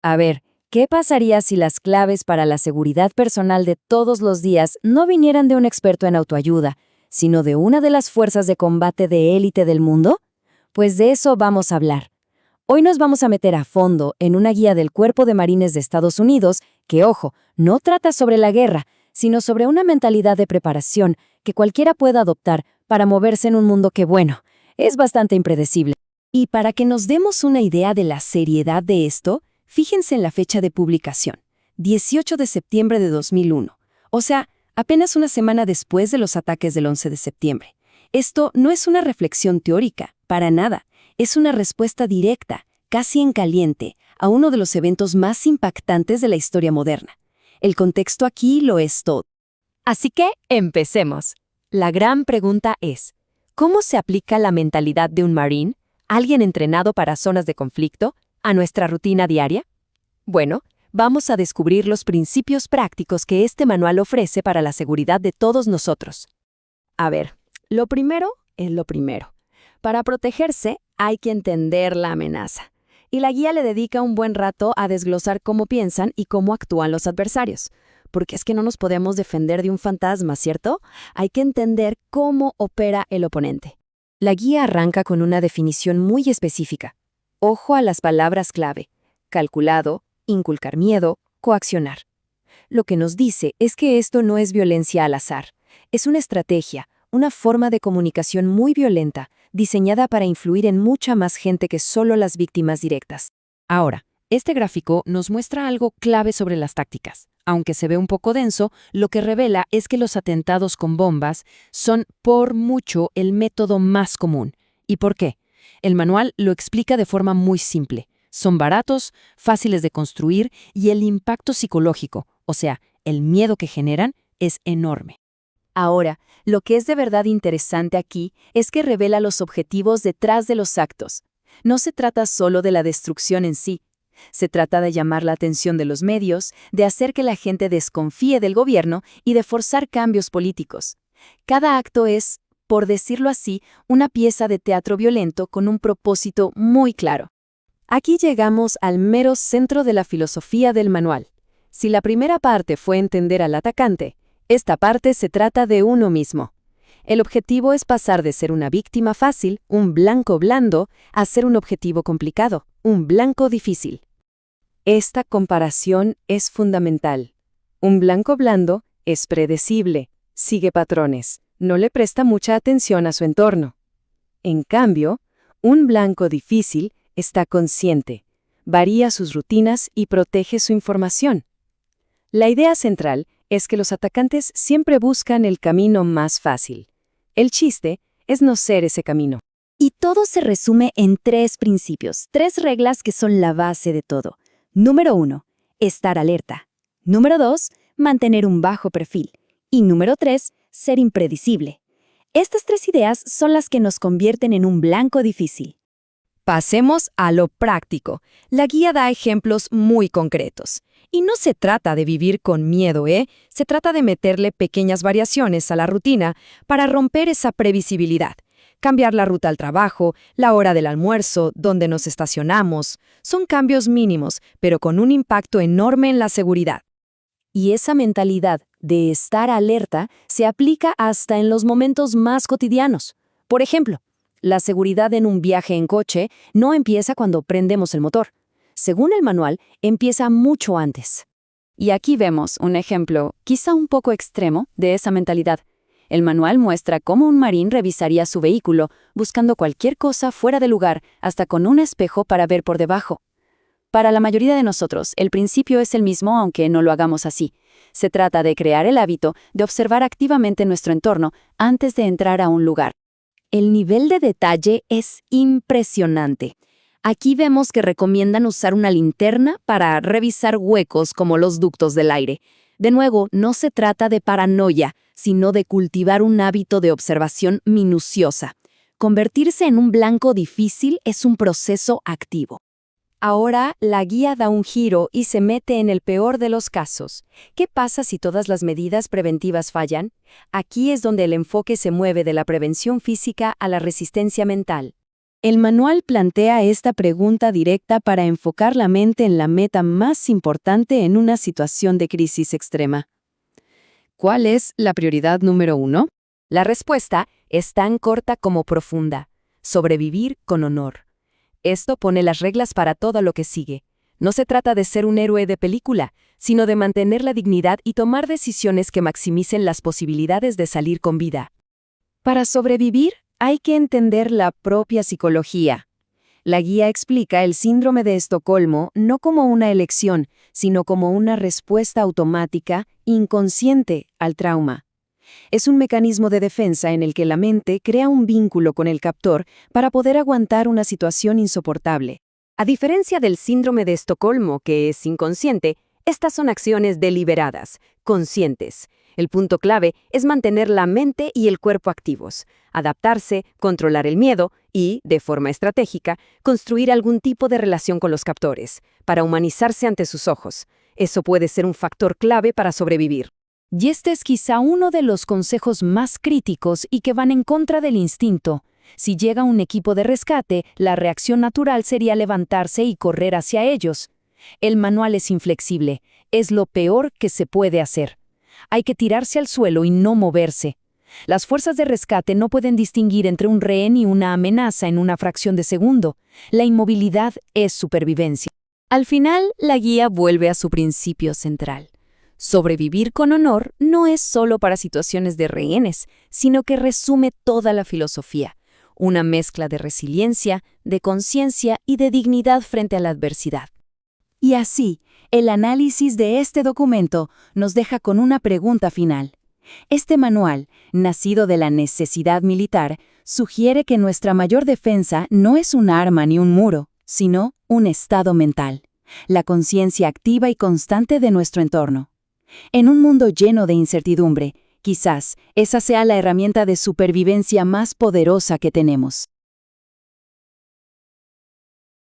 A ver, ¿qué pasaría si las claves para la seguridad personal de todos los días no vinieran de un experto en autoayuda, sino de una de las fuerzas de combate de élite del mundo? Pues de eso vamos a hablar. Hoy nos vamos a meter a fondo en una guía del Cuerpo de Marines de Estados Unidos que, ojo, no trata sobre la guerra, sino sobre una mentalidad de preparación que cualquiera pueda adoptar para moverse en un mundo que, bueno, es bastante impredecible. Y para que nos demos una idea de la seriedad de esto, fíjense en la fecha de publicación, 18 de septiembre de 2001, o sea, apenas una semana después de los ataques del 11 de septiembre. Esto no es una reflexión teórica, para nada, es una respuesta directa, casi en caliente, a uno de los eventos más impactantes de la historia moderna. El contexto aquí lo es todo. Así que, empecemos. La gran pregunta es, ¿cómo se aplica la mentalidad de un Marine, alguien entrenado para zonas de conflicto, a nuestra rutina diaria? Bueno, vamos a descubrir los principios prácticos que este manual ofrece para la seguridad de todos nosotros. A ver, lo primero es lo primero. Para protegerse, hay que entender la amenaza. Y la guía le dedica un buen rato a desglosar cómo piensan y cómo actúan los adversarios. Porque es que no nos podemos defender de un fantasma, ¿cierto? Hay que entender cómo opera el oponente. La guía arranca con una definición muy específica. Ojo a las palabras clave: calculado, inculcar miedo, coaccionar. Lo que nos dice es que esto no es violencia al azar. Es una estrategia, una forma de comunicación muy violenta, diseñada para influir en mucha más gente que solo las víctimas directas. Ahora, este gráfico nos muestra algo clave sobre las tácticas. Aunque se ve un poco denso, lo que revela es que los atentados con bombas son por mucho el método más común. ¿Y por qué? El manual lo explica de forma muy simple. Son baratos, fáciles de construir y el impacto psicológico, o sea, el miedo que generan, es enorme. Ahora, lo que es de verdad interesante aquí es que revela los objetivos detrás de los actos. No se trata solo de la destrucción en sí. Se trata de llamar la atención de los medios, de hacer que la gente desconfíe del gobierno y de forzar cambios políticos. Cada acto es, por decirlo así, una pieza de teatro violento con un propósito muy claro. Aquí llegamos al mero centro de la filosofía del manual. Si la primera parte fue entender al atacante, esta parte se trata de uno mismo. El objetivo es pasar de ser una víctima fácil, un blanco blando, a ser un objetivo complicado, un blanco difícil. Esta comparación es fundamental. Un blanco blando es predecible, sigue patrones, no le presta mucha atención a su entorno. En cambio, un blanco difícil está consciente, varía sus rutinas y protege su información. La idea central es que los atacantes siempre buscan el camino más fácil. El chiste es no ser ese camino. Y todo se resume en 3 principios, 3 reglas que son la base de todo. Número 1, estar alerta. Número 2, mantener un bajo perfil. Y número 3, ser impredecible. Estas 3 ideas son las que nos convierten en un blanco difícil. Pasemos a lo práctico. La guía da ejemplos muy concretos. Y no se trata de vivir con miedo, Se trata de meterle pequeñas variaciones a la rutina para romper esa previsibilidad. Cambiar la ruta al trabajo, la hora del almuerzo, donde nos estacionamos. Son cambios mínimos, pero con un impacto enorme en la seguridad. Y esa mentalidad de estar alerta se aplica hasta en los momentos más cotidianos. Por ejemplo, la seguridad en un viaje en coche no empieza cuando prendemos el motor. Según el manual, empieza mucho antes. Y aquí vemos un ejemplo, quizá un poco extremo, de esa mentalidad. El manual muestra cómo un marín revisaría su vehículo, buscando cualquier cosa fuera de lugar, hasta con un espejo para ver por debajo. Para la mayoría de nosotros, el principio es el mismo, aunque no lo hagamos así. Se trata de crear el hábito de observar activamente nuestro entorno antes de entrar a un lugar. El nivel de detalle es impresionante. Aquí vemos que recomiendan usar una linterna para revisar huecos como los ductos del aire. De nuevo, no se trata de paranoia, sino de cultivar un hábito de observación minuciosa. Convertirse en un blanco difícil es un proceso activo. Ahora, la guía da un giro y se mete en el peor de los casos. ¿Qué pasa si todas las medidas preventivas fallan? Aquí es donde el enfoque se mueve de la prevención física a la resistencia mental. El manual plantea esta pregunta directa para enfocar la mente en la meta más importante en una situación de crisis extrema. ¿Cuál es la prioridad número 1? La respuesta es tan corta como profunda: sobrevivir con honor. Esto pone las reglas para todo lo que sigue. No se trata de ser un héroe de película, sino de mantener la dignidad y tomar decisiones que maximicen las posibilidades de salir con vida. Para sobrevivir, hay que entender la propia psicología. La guía explica el síndrome de Estocolmo no como una elección, sino como una respuesta automática, inconsciente, al trauma. Es un mecanismo de defensa en el que la mente crea un vínculo con el captor para poder aguantar una situación insoportable. A diferencia del síndrome de Estocolmo, que es inconsciente, estas son acciones deliberadas, conscientes. El punto clave es mantener la mente y el cuerpo activos, adaptarse, controlar el miedo y, de forma estratégica, construir algún tipo de relación con los captores, para humanizarse ante sus ojos. Eso puede ser un factor clave para sobrevivir. Y este es quizá uno de los consejos más críticos y que van en contra del instinto. Si llega un equipo de rescate, la reacción natural sería levantarse y correr hacia ellos. El manual es inflexible. Es lo peor que se puede hacer. Hay que tirarse al suelo y no moverse. Las fuerzas de rescate no pueden distinguir entre un rehén y una amenaza en una fracción de segundo. La inmovilidad es supervivencia. Al final, la guía vuelve a su principio central. Sobrevivir con honor no es solo para situaciones de rehenes, sino que resume toda la filosofía. Una mezcla de resiliencia, de conciencia y de dignidad frente a la adversidad. Y así, el análisis de este documento nos deja con una pregunta final. Este manual, nacido de la necesidad militar, sugiere que nuestra mayor defensa no es un arma ni un muro, sino un estado mental, la conciencia activa y constante de nuestro entorno. En un mundo lleno de incertidumbre, quizás esa sea la herramienta de supervivencia más poderosa que tenemos.